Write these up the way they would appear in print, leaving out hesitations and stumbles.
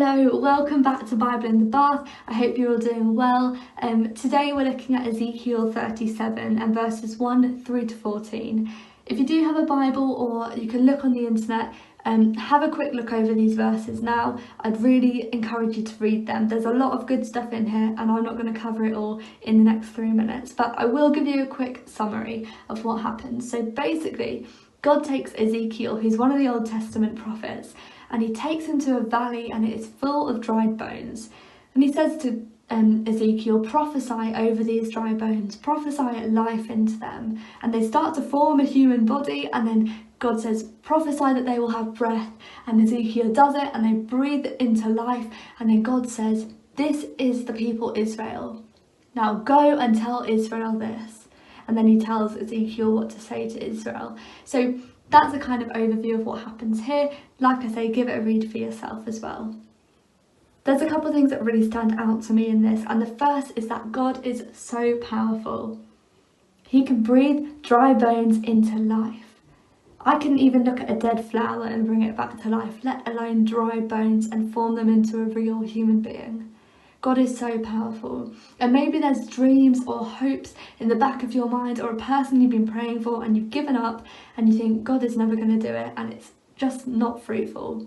Hello, welcome back to Bible in the Bath. I hope you're all doing well. Today we're looking at Ezekiel 37 and verses 1 through to 14. If you do have a Bible or you can look on the internet, have a quick look over these verses now. I'd really encourage you to read them. There's a lot of good stuff in here and I'm not going to cover it all in the next 3 minutes, but I will give you a quick summary of what happens. So basically, God takes Ezekiel, who's one of the Old Testament prophets, and he takes him to a valley and it is full of dried bones. And he says to Ezekiel, prophesy over these dry bones, prophesy life into them. And they start to form a human body, and then God says, prophesy that they will have breath. And Ezekiel does it and they breathe into life. And then God says, this is the people Israel. Now go and tell Israel this. And then he tells Ezekiel what to say to Israel. So that's a kind of overview of what happens here. Like I say, give it a read for yourself as well. There's a couple of things that really stand out to me in this, and the first is that God is so powerful. He can breathe dry bones into life. I can even look at a dead flower and bring it back to life, let alone dry bones and form them into a real human being. God is so powerful. And maybe there's dreams or hopes in the back of your mind, or a person you've been praying for and you've given up and you think God is never going to do it and it's just not fruitful.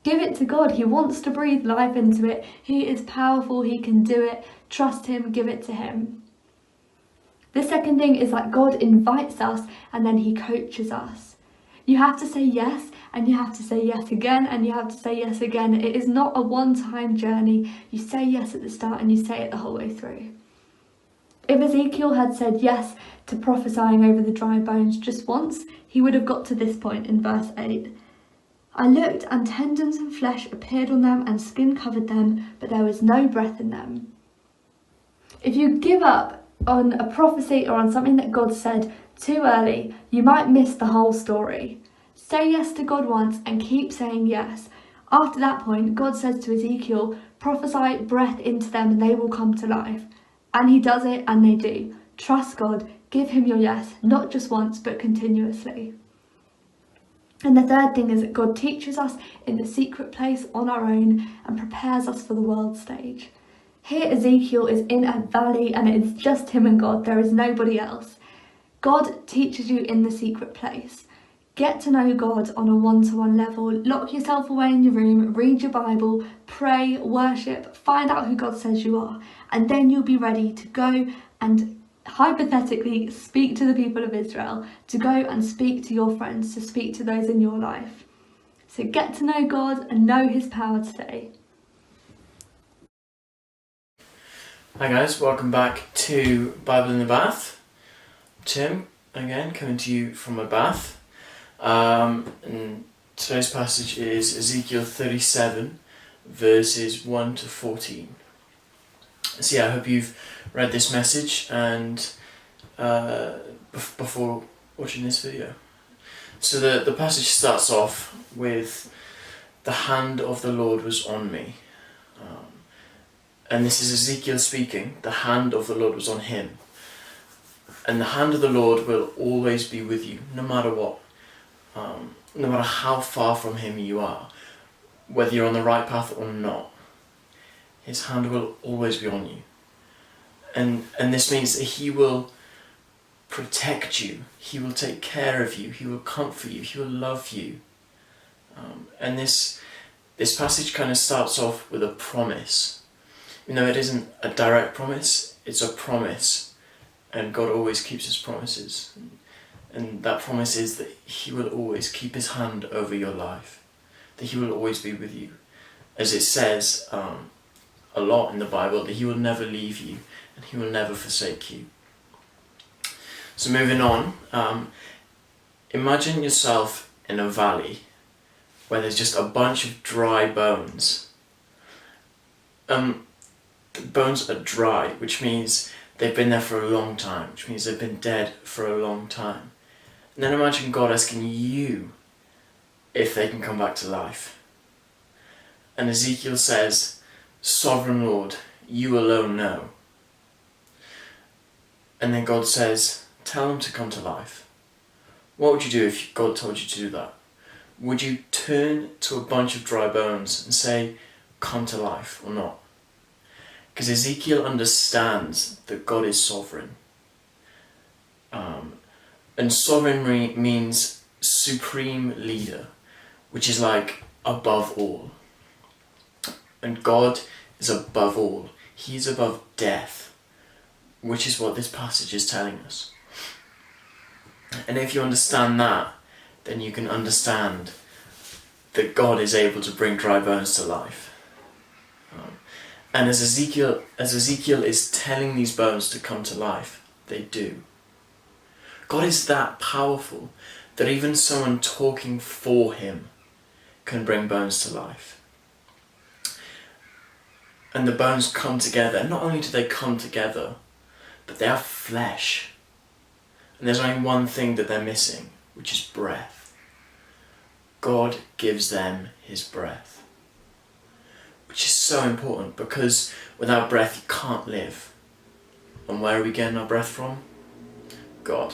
Give it to God. He wants to breathe life into it. He is powerful. He can do it. Trust him. Give it to him. The second thing is that God invites us and then he coaches us. You have to say yes, and you have to say yes again, and you have to say yes again. It is not a one-time journey. You say yes at the start and you say it the whole way through. If Ezekiel had said yes to prophesying over the dry bones just once, he would have got to this point in verse 8. I looked, and tendons and flesh appeared on them, and skin covered them, but there was no breath in them. If you give up on a prophecy or on something that God said too early, you might miss the whole story. Say yes to God once and keep saying yes. After that point, God says to Ezekiel, prophesy breath into them and they will come to life. And he does it, and they do. Trust God, give him your yes, not just once but continuously. And the third thing is that God teaches us in the secret place on our own and prepares us for the world stage. Here Ezekiel is in a valley and it is just him and God. There is nobody else. God teaches you in the secret place. Get to know God on a one-to-one level. Lock yourself away in your room, read your Bible, pray, worship, find out who God says you are, and then you'll be ready to go and hypothetically speak to the people of Israel, to go and speak to your friends, to speak to those in your life. So get to know God and know his power today. Hi guys, welcome back to Bible in the Bath. Tim, again, coming to you from my bath. And today's passage is Ezekiel 37, verses 1 to 14. So I hope you've read this message and before watching this video. So the passage starts off with, the hand of the Lord was on me. And this is Ezekiel speaking. The hand of the Lord was on him. And the hand of the Lord will always be with you, no matter what. No matter how far from him you are, whether you're on the right path or not. His hand will always be on you. And this means that he will protect you. He will take care of you. He will comfort you. He will love you. And this passage kind of starts off with a promise. You know, it isn't a direct promise, it's a promise. And God always keeps his promises. And that promise is that he will always keep his hand over your life. That he will always be with you. As it says a lot in the Bible, that he will never leave you and he will never forsake you. So moving on, imagine yourself in a valley where there's just a bunch of dry bones. Bones are dry, which means they've been there for a long time, which means they've been dead for a long time. And then imagine God asking you if they can come back to life. And Ezekiel says, Sovereign Lord, you alone know. And then God says, tell them to come to life. What would you do if God told you to do that? Would you turn to a bunch of dry bones and say, come to life or not. Because Ezekiel understands that God is sovereign. And sovereign means supreme leader, which is like above all. And God is above all. He is above death, which is what this passage is telling us. And if you understand that, then you can understand that God is able to bring dry bones to life. And as Ezekiel is telling these bones to come to life, they do. God is that powerful that even someone talking for him can bring bones to life. And the bones come together. Not only do they come together, but they have flesh. And there's only one thing that they're missing, which is breath. God gives them his breath. Which is so important, because without breath you can't live. And where are we getting our breath from? God.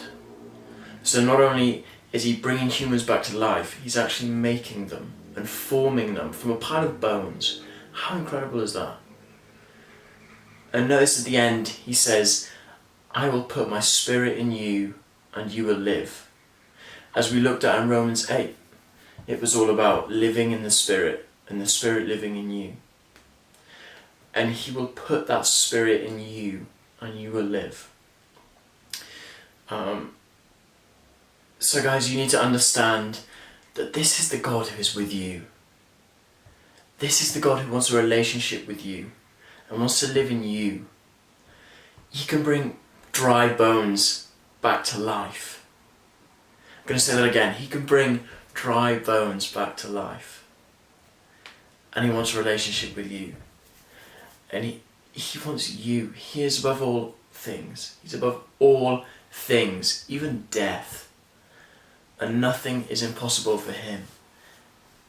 So not only is he bringing humans back to life, he's actually making them and forming them from a pile of bones. How incredible is that? And notice at the end he says, I will put my spirit in you and you will live. As we looked at in Romans 8, it was all about living in the Spirit and the Spirit living in you. And he will put that Spirit in you and you will live. So guys, you need to understand that this is the God who is with you. This is the God who wants a relationship with you and wants to live in you. He can bring dry bones back to life. I'm going to say that again. He can bring dry bones back to life. And he wants a relationship with you. And he wants you. He is above all things. He's above all things, even death. And nothing is impossible for him.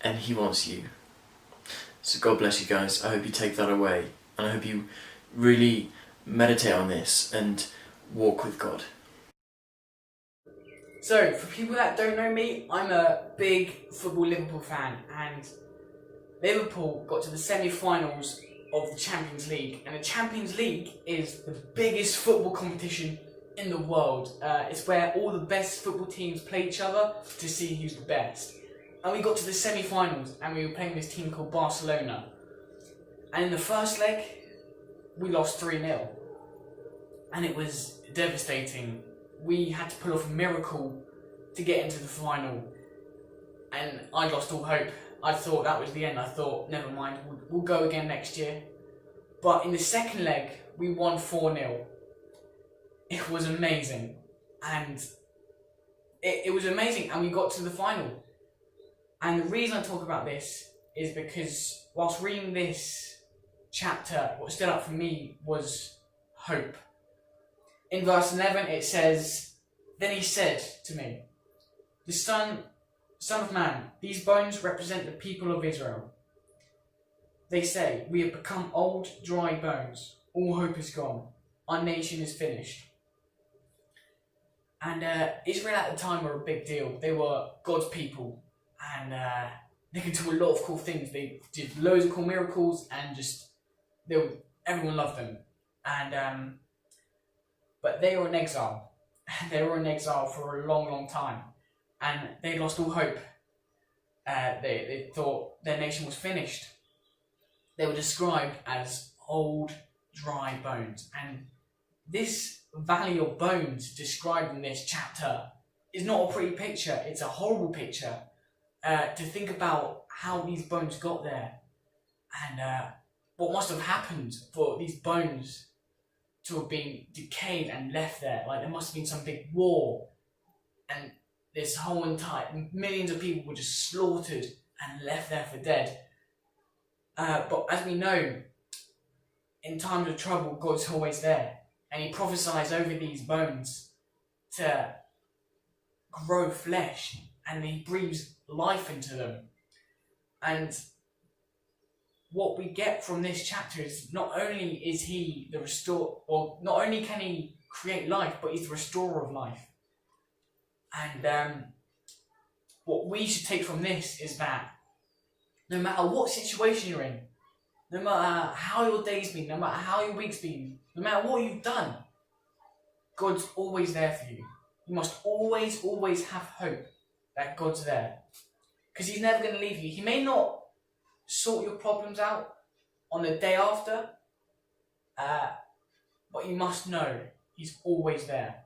And he wants you. So God bless you guys. I hope you take that away. And I hope you really meditate on this and walk with God. So, for people that don't know me, I'm a big football Liverpool fan, and Liverpool got to the semi-finals of the Champions League, and the Champions League is the biggest football competition in the world. It's where all the best football teams play each other to see who's the best. And we got to the semi-finals, and we were playing this team called Barcelona. And in the first leg, we lost 3-0. And it was devastating. We had to pull off a miracle to get into the final. And I lost all hope. I thought that was the end. I thought, never mind, we'll go again next year. But in the second leg, we won 4-0. It was amazing. And it was amazing, and we got to the final. And the reason I talk about this is because whilst reading this chapter, what stood out for me was hope. In verse 11 it says, Then he said to me, the Son of Man, these bones represent the people of Israel. They say, we have become old, dry bones. All hope is gone. Our nation is finished. And Israel at the time were a big deal. They were God's people. And they could do a lot of cool things. They did loads of cool miracles, and everyone loved them. And but they were in exile. They were in exile for a long, long time, and they lost all hope. They thought their nation was finished. They were described as old, dry bones, and this valley of bones described in this chapter is not a pretty picture. It's a horrible picture. To think about how these bones got there, and what must have happened for these bones to have been decayed and left there. Like, there must have been some big war, and this whole entire millions of people were just slaughtered and left there for dead. But as we know, in times of trouble, God's always there, and he prophesies over these bones to grow flesh, and he breathes life into them. And what we get from this chapter is not only is he the not only can he create life, but he's the restorer of life. And what we should take from this is that no matter what situation you're in, no matter how your day's been, no matter how your week's been, no matter what you've done, God's always there for you. You must always, always have hope that God's there. Because He's never going to leave you. He may not sort your problems out on the day after, but you must know He's always there.